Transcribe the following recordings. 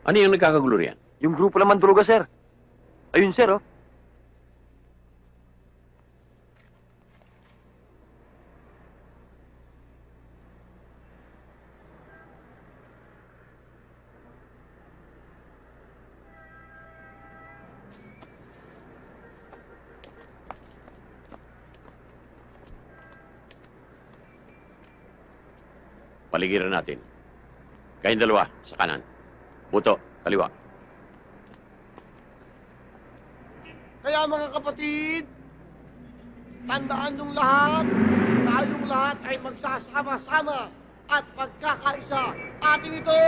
Ano yung nagkakagulo riyan? Yung grupo naman Manduluga, sir. Ayun, sir, oh. Paligiran natin. Kayong dalawa, sa kanan. Buto, kaliwa. Kaya mga kapatid, tandaan niyong lahat, tayong lahat ay magsasama-sama at magkakaisa. Atin ito!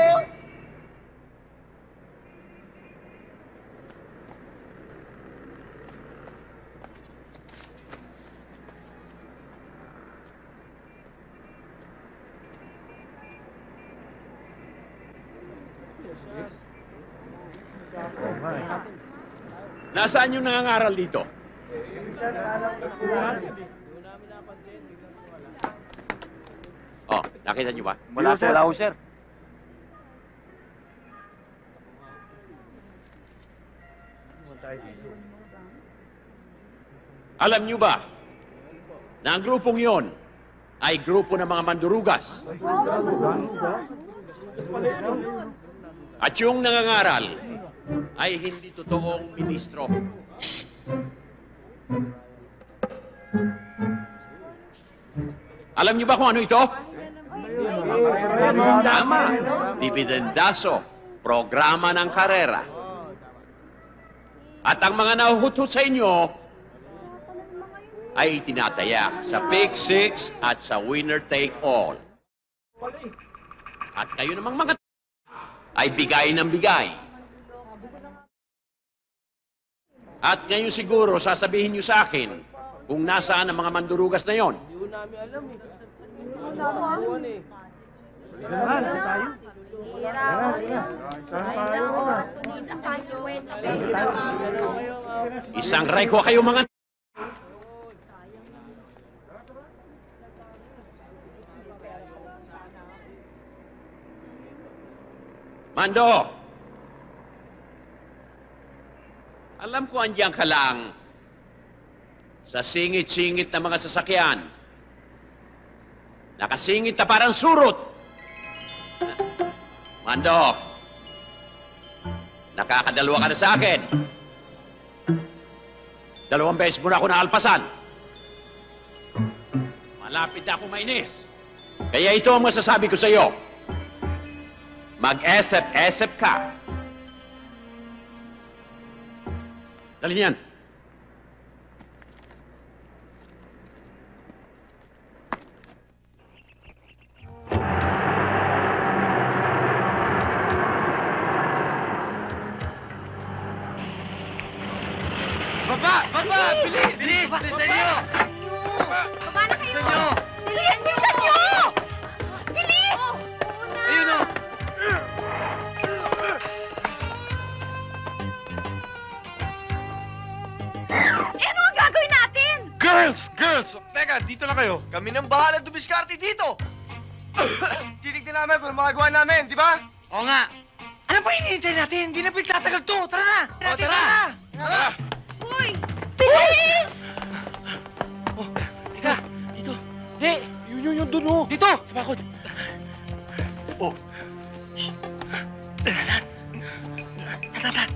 Nasaan yung nangangaral dito? Oh, nakita niyo ba? Wala, sir. Wala, sir. Alam niyo ba na ang grupong yon ay grupo ng mga mandurugas? At yung nangangaral ay hindi totoong ministro. Alam niyo ba kung ano ito? Tama. Dividendaso. Programa ng karera. At ang mga nahuhut sa inyo ay itinatayak sa Pick Six at sa Winner Take All. At kayo namang mga ay bigay ng bigay. At ngayon siguro sasabihin niyo sa akin kung nasaan ang mga mandurugas na yon. Hindi namin alam eh. Isang reko kayo mga... Mando! Alam ko andiyan ka lang sa singit-singit na mga sasakyan. Nakasingit na parang surot. Mando, nakakadalwa ka na sa akin. 2 beses mo na ako naalpasan. Malapit na akong mainis. Kaya ito ang masasabi ko sa iyo. Mag-esep-esep ka. Dali niyan. Baba! Baba! Bilis! Bilis! Bilisan niyo! Baba na kayo! Bilisan niyo! Bilis! Ayun o! Ano ang gagawin natin? Girls! Girls! Teka, dito na kayo. Kami nang bahala dumiskarte dito. Titignan namin kung magagawa namin, di ba? Oo nga. Ano pa hinihintay natin? Hindi na pinagtatagal to. Tara na! Tara! Tara! Uy! Bilis! Oh, teka, dito. Hindi, yun dun oh. Dito, sa bakod. Oh. Tatan.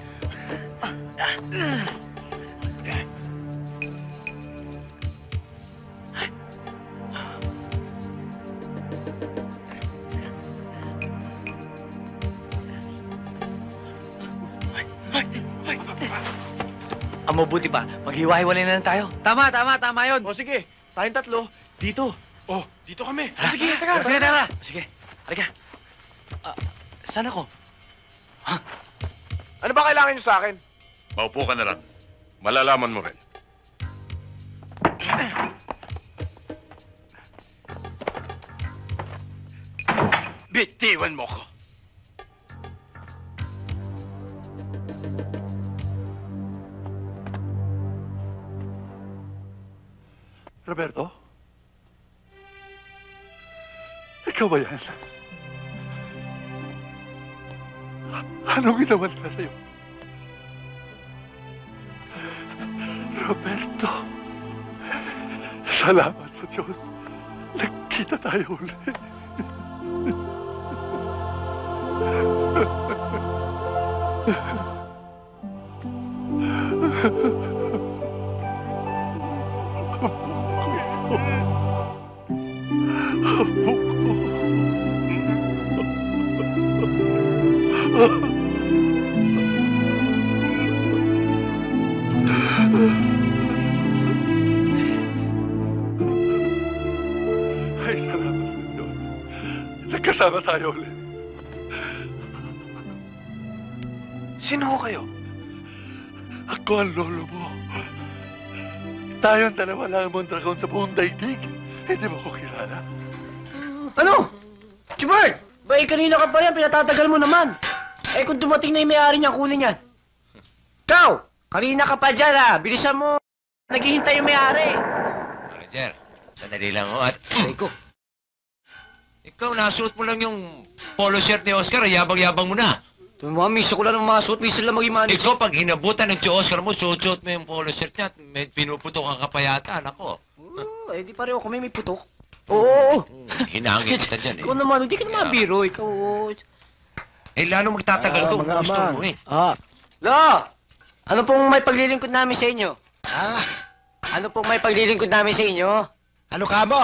Ang mabuti pa, maghiwa-hiwalay na lang tayo. Tama yun. O sige, tayong tatlo. Dito. Oh, dito kami. O, sige, Tara, teka. sige, tara. Sige, halika. Saan ako? Ano ba kailangan niyo sa akin? Maupo ka na lang. Malalaman mo rin. Bitiwan mo ko. Roberto? Ikaw ba yan? Anong ginawa nila sa'yo? Roberto, salamat sa Diyos. Nagkita tayo ulit. Ay, salamat sa Diyos. Nagkasama tayo ulit. Sino ho kayo? Ako ang lolo mo. Tayong dalawa lang ang Mondragon sa buong daigdig. Hindi mo ko kilala. Ano? Chubert! Ba, kanina ka pa yan, pinatatagal mo naman. Eh, kung dumating na yung may-ari niya, kunin yan. Ikaw! Kanina ka pa dyan, ha? Bilisan mo. Naghihintay yung may-ari. Manager, sandali lang ho at... Ko. Ikaw, nasuot mo lang yung polo shirt ni Oscar, yabang-yabang mo na. Miso ko lang ng mga suot, miso lang maging manager. Ikaw, pag inabutan ng si Oscar mo, suot mo yung polo shirt niya at may pinuputok ang kapayata, nako. Eh, di pareho kami may putok. Oo. Hinangin kita dyan eh. Ikaw naman, hindi ka naman biro. Ikaw, Eh, lalo magtatagal to. mga Gusto amang. mo eh. Lo! Ano pong may paglilingkod namin sa inyo? Ah, Ano pong may paglilingkod namin sa inyo? ano ka mo?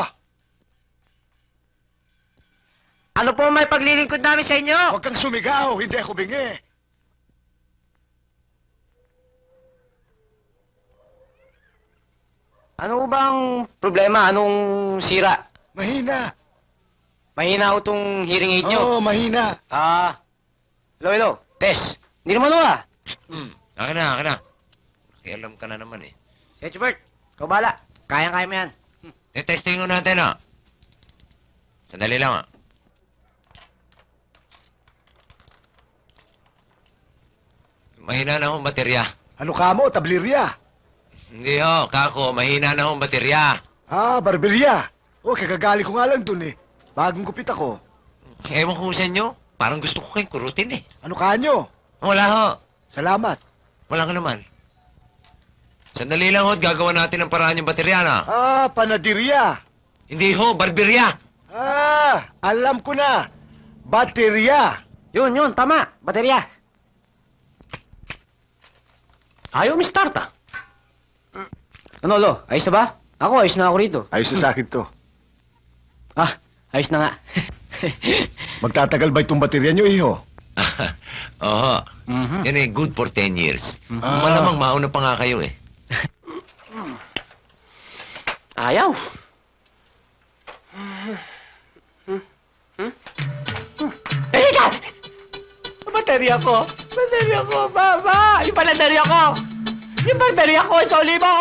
Ano pong may paglilingkod namin sa inyo? Huwag kang sumigaw, hindi ako bingi. Ano bang problema? Anong sira? Mahina. Mahina ho tong hearing aid nyo. Oo, mahina. Hello. Tess. Hindi naman ho ah. Akin na. Nakialam ka na naman eh. Sige, Chubert. Ikaw bahala. Kayang-kaya mo yan. Testing ko natin ah. Sandali lang ah. Mahina na akong baterya. Ano ka mo, tablirya? Hindi ho, kako, mahina na akong baterya. Ah, barberya. Oh, kagagali ko nga lang dun eh. Bagong gupit ako. Ewan ko sa inyo, parang gusto ko kayong kurutin eh. Ano ka nyo? Wala ho, Salamat. wala ka naman. Sandali lang ho, at gagawa natin ng paraan yung baterya na. Ah, panadirya. Hindi ho, barberya. Ah, alam ko na. Baterya. Yun. Tama. Baterya. Ayaw mi start ah. Ano, Lo? Ayos na ba? Ako, ayos na ako rito. Ayos na sa akin to. Ayos na nga. Magtatagal ba itong baterya nyo, iho? Oo, Mhm. yan eh, good for 10 years. Ah. Malamang mauna pa nga kayo eh. Ayaw. Teka! Baterya ko! Baba! Yung baterya ko! Yung baterya ko! Ito, lima!